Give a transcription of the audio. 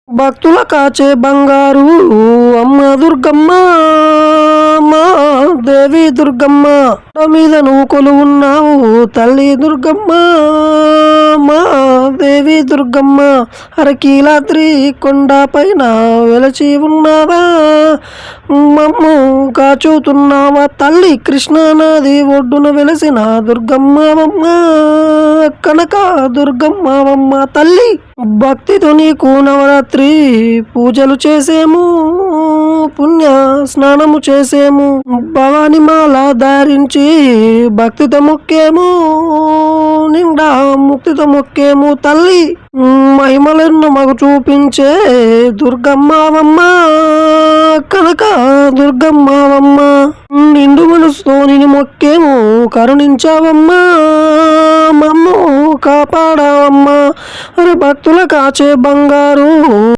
భక్తుల కాచే బంగారు అమ్మ దుర్గమ్మ, మా దేవి దుర్గమ్మ, కొండ మీద నువ్వు కొలువున్నావు తల్లి దుర్గమ్మ, మా దేవి దుర్గమ్మ. అరకీలాద్రి కొండ పైన వెలచి ఉన్నావా, మమ్ము కాచుతున్నావా తల్లి. కృష్ణానది ఒడ్డున వెలసిన దుర్గమ్మవమ్మ, కనక దుర్గమ్మవమ్మ తల్లి. భక్తితో నీకు నవరాత్రి పూజలు చేసేము, పుణ్య స్నానము చేసేము, భవాని మాల ధారించి భక్తితో మొక్కేము, నిండా ముక్తితో మొక్కేము తల్లి. మహిమలను మగు చూపించే దుర్గమ్మవమ్మ, కనక దుర్గమ్మవమ్మ. నిండు మనసుతో నిన్ను మొక్కేము, కరుణించావమ్మా, మమ్ము కాపాడావమ్మా. అరే భక్తుల కాచే బంగారు